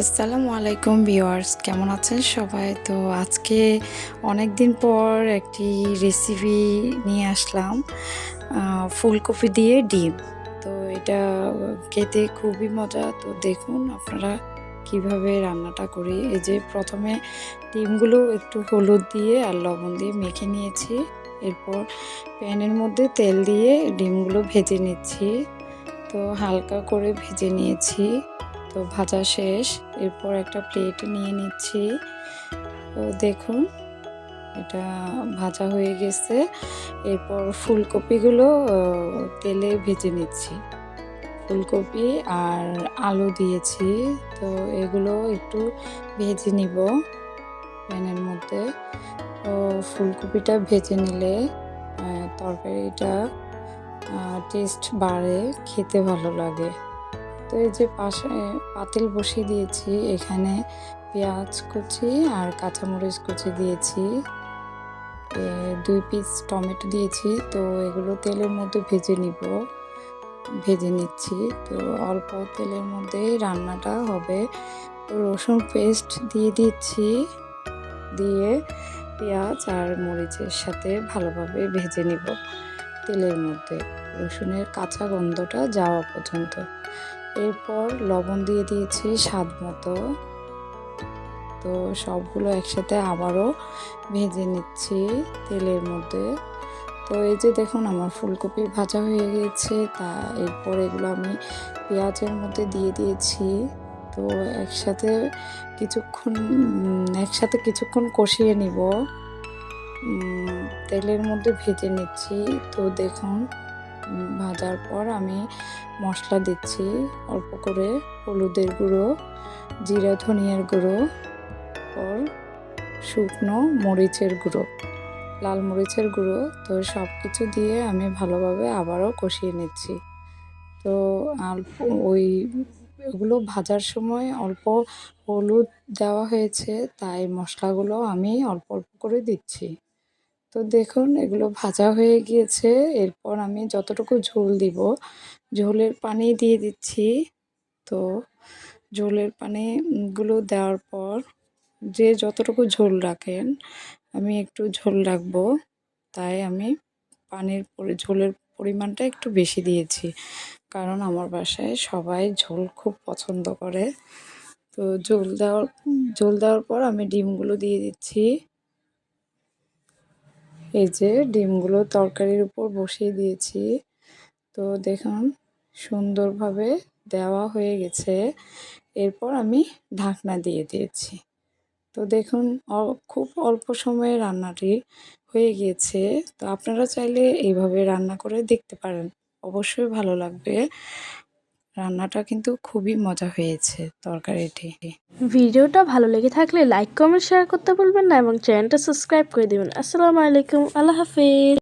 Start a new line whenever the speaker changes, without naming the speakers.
আসসালামু আলাইকুম ভিউয়ার্স, কেমন আছেন সবাই? তো আজকে অনেক দিন পর একটি রেসিপি নিয়ে আসলাম, ফুলকপি দিয়ে ডিম। তো এটা খেতে খুবই মজা। তো দেখুন আপনারা কিভাবে রান্নাটা করি। এই যে প্রথমে ডিমগুলো একটু হলুদ দিয়ে আর লবণ দিয়ে মেখে নিয়েছি। এরপর প্যানের মধ্যে তেল দিয়ে ডিমগুলো ভেজে নিচ্ছি। তো হালকা করে ভেজে নিয়েছি। তো ভাজা শেষ। এরপর একটা প্লেটে নিয়ে নিচ্ছি। তো দেখুন এটা ভাজা হয়ে গেছে। এরপর ফুলকপিগুলো তেলে ভেজে নিচ্ছি। ফুলকপি আর আলু দিয়েছি। তো এগুলো একটু ভেজে নিব প্যানের মধ্যে। তো ফুলকপিটা ভেজে নিলে তরকারিটা টেস্ট বাড়ে, খেতে ভালো লাগে। তো এই যে পাশে পাতিল বসিয়ে দিয়েছি, এখানে পেঁয়াজ কুচি আর কাঁচামরিচ কুচি দিয়েছি, 2 পিস টমেটো দিয়েছি। তো এগুলো তেলের মধ্যে ভেজে নিচ্ছি। তো অল্প তেলের মধ্যেই রান্নাটা হবে। তো রসুন পেস্ট দিয়ে দিচ্ছি, দিয়ে পেঁয়াজ আর মরিচের সাথে ভালোভাবে ভেজে নিব তেলের মধ্যে, রসুনের কাঁচা গন্ধটা যাওয়া পর্যন্ত। এরপর লবণ দিয়ে দিয়েছি স্বাদ মতো। তো সবগুলো একসাথে আবারও ভেজে নিচ্ছি তেলের মধ্যে। তো এই যে দেখুন আমার ফুলকপি ভাজা হয়ে গেছে। এরপর এগুলো আমি পেঁয়াজের মধ্যে দিয়ে দিয়েছি। তো একসাথে কিছুক্ষণ কষিয়ে নিব, তেলের মধ্যে ভেজে নিচ্ছি। তো দেখুন ভাজার পর আমি মশলা দিচ্ছি অল্প করে, হলুদের গুঁড়ো, জিরা ধনিয়ার গুঁড়ো, পর শুকনো মরিচের গুঁড়ো, লাল মরিচের গুঁড়ো। তো সব কিছু দিয়ে আমি ভালোভাবে আবারও কষিয়ে নিচ্ছি। তো অল্প ওগুলো ভাজার সময় অল্প হলুদ দেওয়া হয়েছে, তাই মশলাগুলো আমি অল্প অল্প করে দিচ্ছি। তো দেখুন এগুলো ভাজা হয়ে গিয়েছে। এরপর আমি যতটুকু ঝোল দিব, ঝোলের পানি দিয়ে দিচ্ছি। তো ঝোলের পানিগুলো দেওয়ার পর যে যতটুকু ঝোল রাখেন, আমি একটু ঝোল রাখবো, তাই আমি ঝোলের পরিমাণটা একটু বেশি দিয়েছি, কারণ আমার বাসায় সবাই ঝোল খুব পছন্দ করে। তো ঝোল দেওয়ার পর আমি ডিমগুলো দিয়ে দিচ্ছি। এই যে ডিমগুলো তরকারির উপর বসিয়ে দিয়েছি। তো দেখুন সুন্দরভাবে দেওয়া হয়ে গেছে। এরপর আমি ঢাকনা দিয়ে দিয়েছি। তো দেখুন খুব অল্প সময়ে রান্নাটি হয়ে গিয়েছে। তো আপনারা চাইলে এইভাবে রান্না করে দেখতে পারেন, অবশ্যই ভালো লাগবে। রান্নাটা কিন্তু খুবই মজা হয়েছে তরকারিটি।
ভিডিওটা ভালো লেগে থাকলে লাইক কমেন্ট শেয়ার করতে ভুলবেন না এবং চ্যানেলটা সাবস্ক্রাইব করে দিবেন। আসসালামু আলাইকুম, আল্লাহ হাফেজ।